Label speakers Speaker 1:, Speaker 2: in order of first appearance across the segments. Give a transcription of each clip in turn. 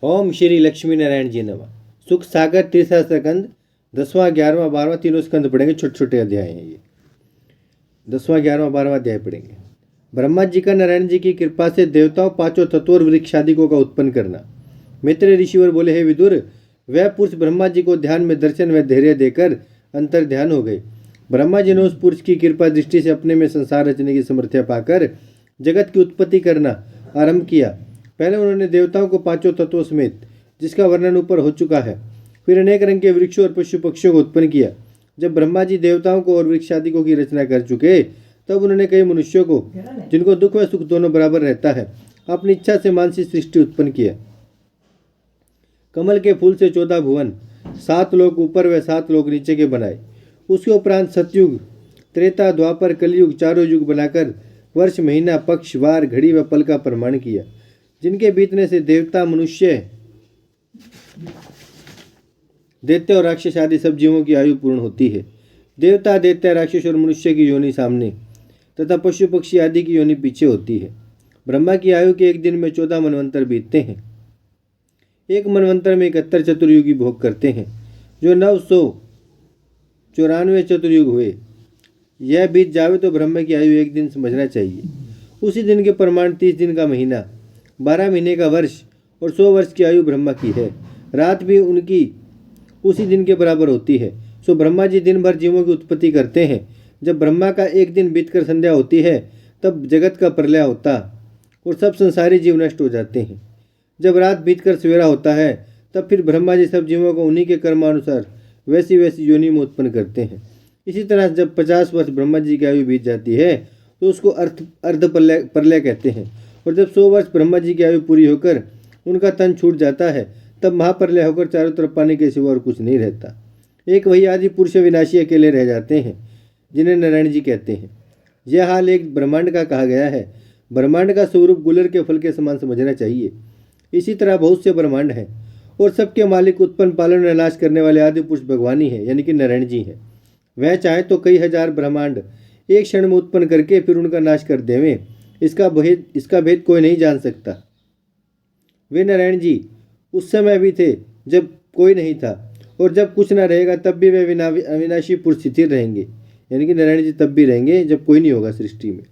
Speaker 1: ओम श्री लक्ष्मी नारायण जी नमः। सुख सागर तीसरा स्कंद 10वां 11वां 12वां तीनों स्कंद पढ़ेंगे। छोटे छोटे अध्याय हैं ये। 10वां 11वां 12वां अध्याय पढ़ेंगे। ब्रह्मा जी का नारायण जी की कृपा से देवताओं पांचों तत्वों और वृक्षादिकों का उत्पन्न करना। मित्र ऋषिवर बोले, हे विदुर, वह पुरुष ब्रह्मा जी को ध्यान में दर्शन व धैर्य देकर अंतर ध्यान हो गए। ब्रह्मा जी ने उस पुरुष की कृपा दृष्टि से अपने में संसार रचने की समर्थ्या पाकर जगत की उत्पत्ति करना आरंभ किया। पहले उन्होंने देवताओं को पांचों तत्वों समेत, जिसका वर्णन ऊपर हो चुका है, फिर अनेक रंग के वृक्षों और पशु पक्षियों को उत्पन्न किया। जब ब्रह्मा जी देवताओं को और वृक्षादिकों की रचना कर चुके, तब उन्होंने कई मनुष्यों को, जिनको दुख व सुख दोनों बराबर रहता है, अपनी इच्छा से मानसिक सृष्टि उत्पन्न किया। कमल के फूल से 14 भुवन, 7 लोक ऊपर व 7 लोक नीचे के बनाए। उसके उपरांत सतयुग, त्रेता, द्वापर, कलयुग चारों युग बनाकर वर्ष, महीना, पक्ष, वार, घड़ी व पल का प्रमाण किया, जिनके बीतने से देवता, मनुष्य, दैत्य और राक्षस आदि सब जीवों की आयु पूर्ण होती है। देवता, दैत्य, राक्षस और मनुष्य की योनि सामने तथा पशु पक्षी आदि की योनि पीछे होती है। ब्रह्मा की आयु के एक दिन में 14 मनवंतर बीतते हैं। एक मनवंतर में 71 चतुर्युगी भोग करते हैं, जो 994 चतुर्युग हुए। यह बीत जावे तो ब्रह्मा की आयु एक दिन समझना चाहिए। उसी दिन के प्रमाण 30 दिन का महीना, 12 महीने का वर्ष और 100 वर्ष की आयु ब्रह्मा की है। रात भी उनकी उसी दिन के बराबर होती है। सो ब्रह्मा जी दिन भर जीवों की उत्पत्ति करते हैं। जब ब्रह्मा का एक दिन बीतकर संध्या होती है, तब जगत का प्रलय होता और सब संसारी जीव नष्ट हो जाते हैं। जब रात बीतकर सवेरा होता है, तब फिर ब्रह्मा जी सब जीवों को उन्हीं के कर्मानुसार वैसी वैसी योनि में उत्पन्न करते हैं। इसी तरह जब 50 वर्ष ब्रह्मा जी की आयु बीत जाती है, तो उसको अर्ध प्रलय कहते हैं। और जब 100 वर्ष ब्रह्मा जी की आयु पूरी होकर उनका तन छूट जाता है, तब महाप्रलय होकर चारों तरफ पानी के सिवा और कुछ नहीं रहता। एक वही आदि पुरुष विनाशी अकेले रह जाते हैं, जिन्हें नारायण जी कहते हैं। यह हाल एक ब्रह्मांड का कहा गया है। ब्रह्मांड का स्वरूप गुलर के फल के समान समझना चाहिए। इसी तरह बहुत से ब्रह्मांड हैं और सबके मालिक, उत्पन्न, पालन और नाश करने वाले आदि पुरुष भगवान ही है, यानी कि नारायण जी हैं। वह चाहे तो कई हजार ब्रह्मांड एक क्षण में उत्पन्न करके फिर उनका नाश कर देवें। इसका भेद कोई नहीं जान सकता। वे नारायण जी उस समय भी थे जब कोई नहीं था, और जब कुछ न रहेगा तब भी वे अविनाशी पुरुष स्थिर रहेंगे, यानी कि नारायण जी तब भी रहेंगे जब कोई नहीं होगा सृष्टि में।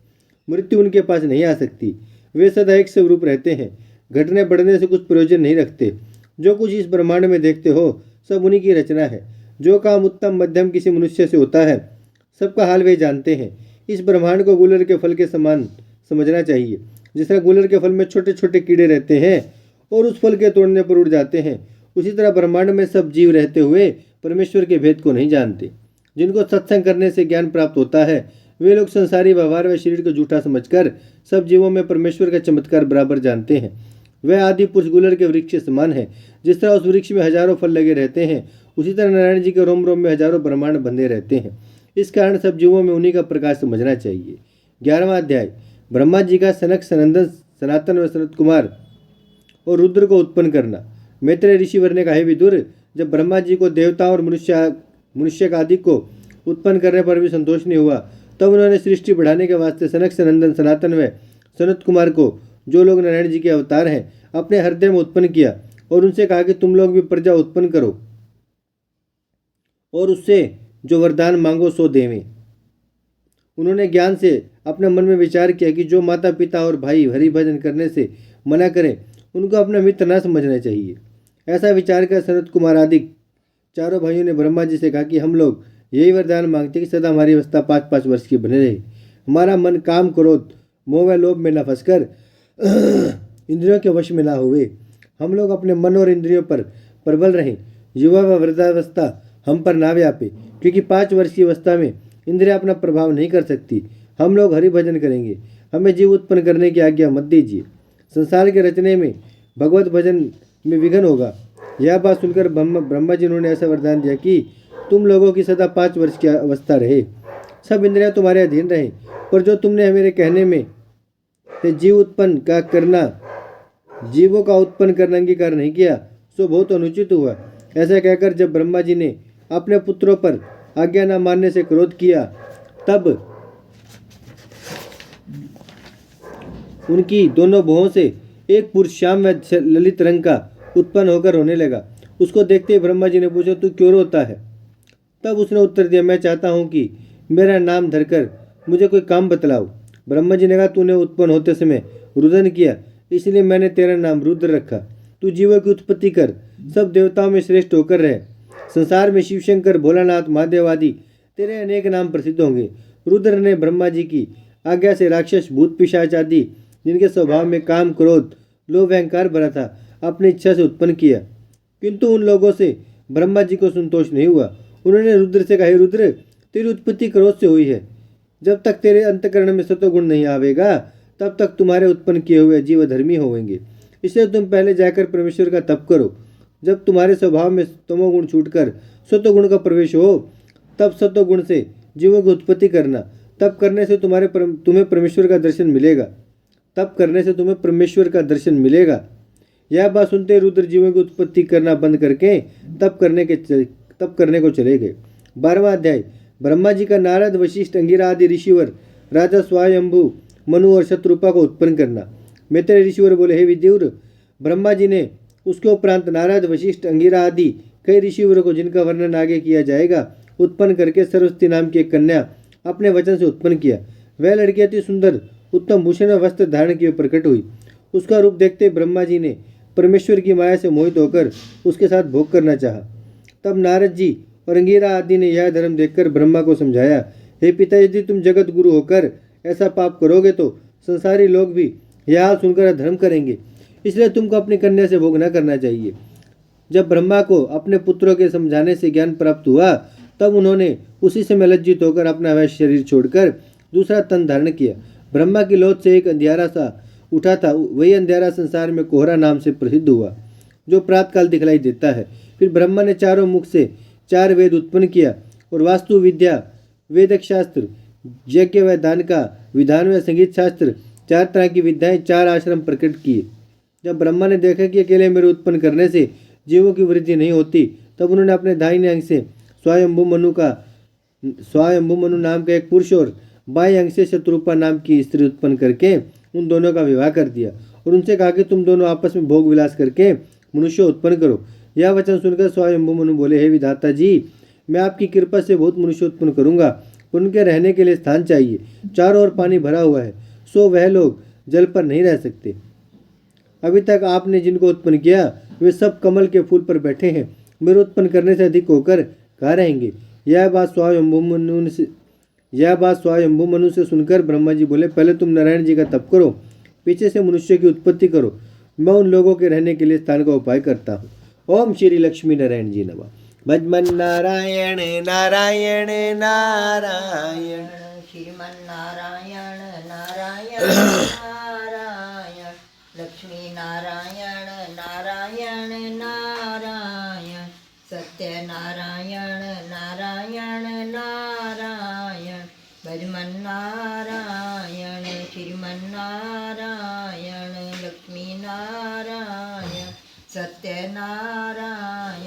Speaker 1: मृत्यु उनके पास नहीं आ सकती। वे सदा एक स्वरूप रहते हैं, घटने बढ़ने से कुछ प्रयोजन नहीं रखते। जो कुछ इस ब्रह्मांड में देखते हो, सब उन्हीं की रचना है। जो काम उत्तम मध्यम किसी मनुष्य से होता है, सबका हाल वे जानते हैं। इस ब्रह्मांड को गुलर के फल के समान समझना चाहिए। जिस तरह गुलर के फल में छोटे छोटे कीड़े रहते हैं और उस फल के तोड़ने पर उड़ जाते हैं, उसी तरह ब्रह्मांड में सब जीव रहते हुए परमेश्वर के भेद को नहीं जानते। जिनको सत्संग करने से ज्ञान प्राप्त होता है, वे लोग संसारी व्यवहार व शरीर को झूठा समझकर सब जीवों में परमेश्वर का चमत्कार बराबर जानते हैं। वह आदि पुरुष गुलर के वृक्ष के समान है। जिस तरह उस वृक्ष में हजारों फल लगे रहते हैं, उसी तरह नारायण जी के रोम रोम में हजारों ब्रह्मांड बंधे रहते हैं। इस कारण सब जीवों में उन्हीं का प्रकाश समझना चाहिए। 11वां अध्याय। ब्रह्मा जी का सनक, सनंदन, सनातन व सनत कुमार और रुद्र को उत्पन्न करना। मैत्रेय ऋषिवर ने कहा, हे विदुर, जब ब्रह्मा जी को देवता और मनुष्य आदि को उत्पन्न करने पर भी संतोष नहीं हुआ, तब उन्होंने सृष्टि बढ़ाने के वास्ते सनक, सनंदन, सनातन व सनत कुमार को, जो लोग नारायण जी के अवतार हैं, अपने हृदय में उत्पन्न किया और उनसे कहा कि तुम लोग भी प्रजा उत्पन्न करो और उससे जो वरदान मांगो सो देवें। उन्होंने ज्ञान से अपने मन में विचार किया कि जो माता पिता और भाई हरि भजन करने से मना करें, उनको अपना मित्र न समझना चाहिए। ऐसा विचार कर सनत कुमार आदि चारों भाइयों ने ब्रह्मा जी से कहा कि हम लोग यही वरदान मांगते कि सदा हमारी अवस्था 5-5 वर्ष की बने रहे। हमारा मन काम, क्रोध, मोह व लोभ में न फंसकर इंद्रियों के वश में ना हुए। हम लोग अपने मन और इंद्रियों पर प्रबल रहें। युवा व वृद्धावस्था हम पर ना व्यापे, क्योंकि 5 वर्ष की अवस्था में इंद्रियां अपना प्रभाव नहीं कर सकती। हम लोग हरि भजन करेंगे। हमें जीव उत्पन्न करने की आज्ञा मत दीजिए। संसार के रचने में, भगवत भजन में विघ्न होगा। यह बात सुनकर ब्रह्मा जी ने ऐसा वरदान दिया कि तुम लोगों की सदा 5 वर्ष की अवस्था रहे, सब इंद्रियां तुम्हारे अधीन रहे। पर जो तुमने मेरे कहने में से जीवों का उत्पन्न करना अंगीकार नहीं किया, सो बहुत अनुचित हुआ। ऐसा कहकर जब ब्रह्मा जी ने अपने पुत्रों पर आज्ञा न मानने से क्रोध किया, तब उनकी दोनों भुवों से एक पुरुष श्याम व ललित रंग का उत्पन्न होकर रोने लगा। उसको देखते ही ब्रह्मा जी ने पूछा, तू क्यों रोता है? तब उसने उत्तर दिया, मैं चाहता हूँ कि मेरा नाम धरकर मुझे कोई काम बतलाओ। ब्रह्मा जी ने कहा, तूने उत्पन्न होते समय रुदन किया, इसलिए मैंने तेरा नाम रुद्र रखा। तू जीवों की उत्पत्ति कर, सब देवताओं में श्रेष्ठ होकर रहे। संसार में शिवशंकर, भोलानाथ, महादेव आदि तेरे अनेक नाम प्रसिद्ध होंगे। रुद्र ने ब्रह्मा जी की आज्ञा से राक्षस, भूत, पिशाच आदि जिनके स्वभाव में काम, क्रोध, लोभ, अहंकार भरा था, अपनी इच्छा से उत्पन्न किया। किंतु उन लोगों से ब्रह्मा जी को संतोष नहीं हुआ। उन्होंने रुद्र से कहा, रुद्र, तेरी उत्पत्ति क्रोध से हुई है। जब तक तेरे अंतकरण में सत्वगुण नहीं आवेगा, तब तक तुम्हारे उत्पन्न किए हुए जीव धर्मी होंगे। इसलिए तुम पहले जाकर परमेश्वर का तप करो। जब तुम्हारे स्वभाव में तमोगुण छूटकर सत्वगुण का प्रवेश हो, तब सत्वगुण से जीवों की उत्पत्ति करना। तप करने से तुम्हें परमेश्वर का दर्शन मिलेगा। तप करने से तुम्हें परमेश्वर का दर्शन मिलेगा। यह बात सुनते रुद्र जीवों की उत्पत्ति करना बंद करके तप करने को चले गए। 12वां अध्याय। ब्रह्मा जी का नारद, वशिष्ठ, अंगिरा आदि ऋषिवर, राजा स्वायंभु, मनु और शत्रुपा को उत्पन्न करना। मैत्रेय ऋषिवर बोले, हे विद्युर, ब्रह्मा जी ने उसके उपरांत नारद, वशिष्ठ, अंगिरा आदि कई ऋषिवरों को, जिनका वर्णन आगे किया जाएगा, उत्पन्न करके सरस्वती नाम की एक कन्या अपने वचन से उत्पन्न किया। वह लड़की अति सुंदर, उत्तम भूषण और वस्त्र धारण किए प्रकट हुई। उसका रूप देखते ब्रह्मा जी ने परमेश्वर की माया से मोहित होकर उसके साथ भोग करना चाहा। तब नारद जी और अंगिरा आदि ने यह धर्म देखकर ब्रह्मा को समझाया, हे पिता, यदि तुम जगत गुरु होकर ऐसा पाप करोगे तो संसारी लोग भी यह हाल सुनकर अधर्म करेंगे। इसलिए तुमको अपनी कन्या से भोग न करना चाहिए। जब ब्रह्मा को अपने पुत्रों के समझाने से ज्ञान प्राप्त हुआ, तब उन्होंने उसी समय लज्जित होकर अपना वह शरीर छोड़कर दूसरा तन धारण किया। ब्रह्मा की लोथ से एक अंधियारा सा उठा था। वही अंधियारा संसार में कोहरा नाम से प्रसिद्ध हुआ, जो प्रातकाल दिखलाई देता है। फिर ब्रह्मा ने चारों मुख से 4 वेद उत्पन्न किया और वास्तु विद्या, वेदक शास्त्र, यज्ञ व दान का विधान व संगीत शास्त्र, 4 तरह की विद्याएं, 4 आश्रम प्रकट किए। जब ब्रह्मा ने देखा कि अकेले मेरे उत्पन्न करने से जीवों की वृद्धि नहीं होती, तब उन्होंने अपने दाहिने अंग से स्वायंभु मनु नाम का एक पुरुष और बाएं अंग से शत्रुपा नाम की स्त्री उत्पन्न करके उन दोनों का विवाह कर दिया और उनसे कहा कि तुम दोनों आपस में भोग विलास करके मनुष्य उत्पन्न करो। यह वचन सुनकर स्वायंभु मनु बोले, हे विधाता जी, मैं आपकी कृपा से बहुत मनुष्य उत्पन्न करूंगा, पर उनके रहने के लिए स्थान चाहिए। चारों ओर पानी भरा हुआ है, सो वह लोग जल पर नहीं रह सकते। अभी तक आपने जिनको उत्पन्न किया वे सब कमल के फूल पर बैठे हैं, मेरे उत्पन्न करने से अधिक होकर कहाँ रहेंगे। यह बात स्वायंभु मनु से सुनकर ब्रह्मा जी बोले, पहले तुम नारायण जी का तप करो, पीछे से मनुष्य की उत्पत्ति करो, मैं उन लोगों के रहने के लिए स्थान का उपाय करता हूँ। ओम श्री लक्ष्मी नारायण जी नमः। भजमन नारायण नारायण नारायण,
Speaker 2: श्रीमन नारायण नारायण नारायण, लक्ष्मी नारायण नारायण नारायण, सत्य नारायण नारायण नारायण, भजमन नारायण श्रीमन नारायण, लक्ष्मी नारायण सत्य नारायण